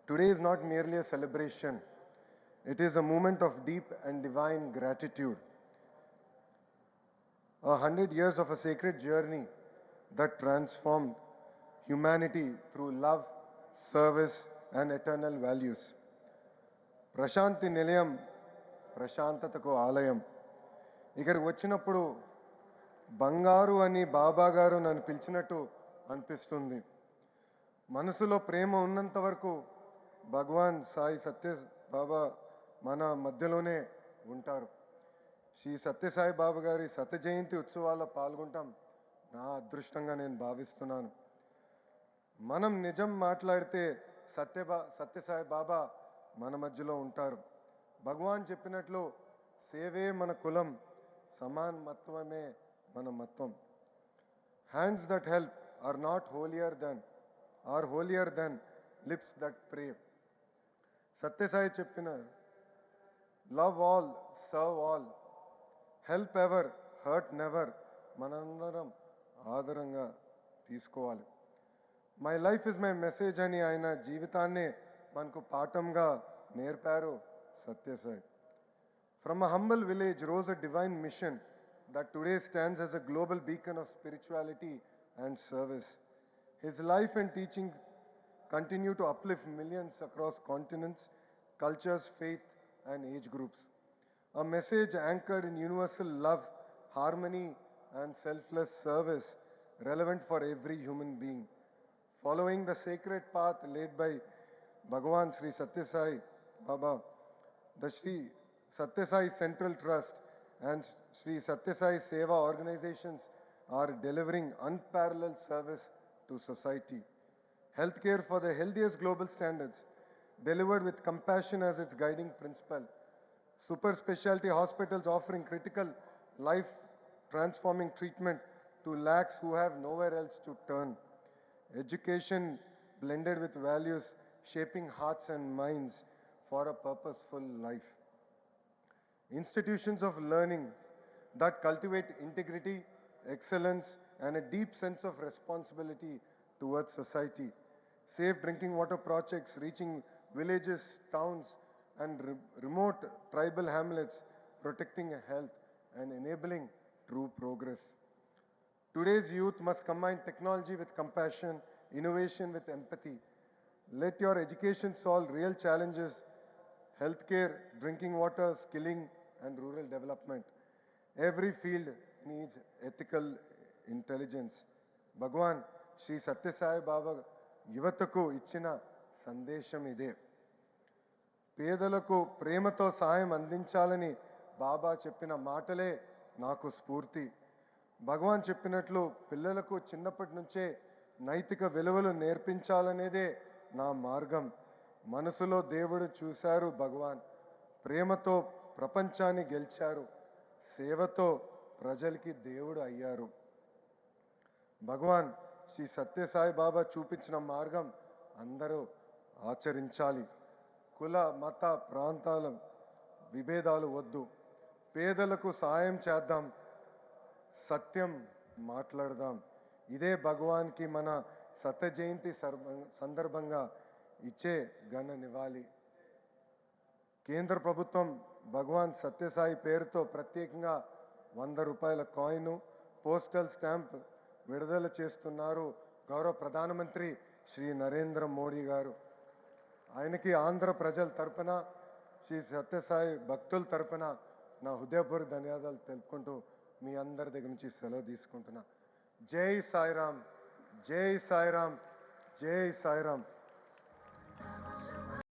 Today is not merely a celebration, it is a moment of deep and divine gratitude. 100 years of a sacred journey that transformed humanity through love, service, and eternal values. Prashanti నిలయం ప్రశాంతతకు ఆలయం. ఇక్కడికి వచ్చినప్పుడు బంగారు అని బాబా గారు నన్ను పిలిచినట్టు అనిపిస్తుంది. మనసులో ప్రేమ ఉన్నంత వరకు భగవాన్ సాయి సత్య బాబా మన మధ్యలోనే ఉంటారు. శ్రీ సత్యసాయి బాబా గారి శత జయంతి ఉత్సవాల్లో పాల్గొంటాం నా అదృష్టంగా నేను భావిస్తున్నాను. మనం నిజం మాట్లాడితే సత్యసాయి బాబా మన మధ్యలో ఉంటారు. భగవాన్ చెప్పినట్లు సేవే మన కులం, సమాన్ మత్వమే మన మత్వం. Hands that help are not holier than lips that pray. Sathya Sai చెప్పిన love all, serve all, help ever, hurt never మనందరం ఆదరంగా తీసుకోవాలి. My life is my message అని ఆయన జీవితాన్నే మనకు పాఠంగా నేర్పారు Sathya Sai. From a humble village rose a divine mission that today stands as a global beacon of spirituality and service. His life and teaching continue to uplift millions across continents, cultures, faith, and age groups. A message anchored in universal love, harmony, and selfless service, relevant for every human being. Following the sacred path laid by Bhagavan Sri Satyasai Baba, the Sri Satyasai Central Trust and Sri Satyasai Seva organizations are delivering unparalleled service to society. Healthcare for the healthiest global standards, delivered with compassion as its guiding principle. Super specialty hospitals offering critical life transforming treatment to lakhs who have nowhere else to turn. Education blended with values, shaping hearts and minds for a purposeful life. Institutions of learning that cultivate integrity, excellence, and a deep sense of responsibility towards society. Safe drinking water projects reaching villages, towns, and remote tribal hamlets, protecting health and enabling true progress. Today's youth must combine technology with compassion, innovation with empathy. Let your education solve real challenges: healthcare, drinking water, skilling, and rural development. Every field needs ethical intelligence. Bhagwan Sri Satyasai Baba యువతకు ఇచ్చిన సందేశం ఇదే. పేదలకు ప్రేమతో సాయం అందించాలని బాబా చెప్పిన మాటలే నాకు స్ఫూర్తి. భగవాన్ చెప్పినట్లు పిల్లలకు చిన్నప్పటి నుంచే నైతిక విలువలు నేర్పించాలనేదే నా మార్గం. మనసులో దేవుడు చూశారు భగవాన్, ప్రేమతో ప్రపంచాన్ని గెలిచారు, సేవతో ప్రజలకి దేవుడు అయ్యారు. భగవాన్ శ్రీ సత్యసాయి బాబా చూపించిన మార్గం అందరూ ఆచరించాలి. కుల మత ప్రాంతాల విభేదాలు వద్దు. పేదలకు సాయం చేద్దాం, సత్యం మాట్లాడదాం. ఇదే భగవాన్కి మన సత్య జయంతి సందర్భంగా ఇచ్చే ఘన నివాళి. కేంద్ర ప్రభుత్వం భగవాన్ సత్యసాయి పేరుతో ప్రత్యేకంగా 100 రూపాయల కాయిన్, పోస్టల్ స్టాంప్ విడుదల చేస్తున్నారు గౌరవ ప్రధానమంత్రి శ్రీ నరేంద్ర మోడీ గారు. ఆయనకి ఆంధ్ర ప్రజల తరపున, శ్రీ సత్యసాయి భక్తుల తరపున నా హృదయపూర్వక ధన్యవాదాలు తెలుపుకుంటూ మీ అందరి దగ్గర నుంచి సెలవు తీసుకుంటున్నా. జై సాయిరామ్, జై సాయిరామ్, జై సాయిరామ్.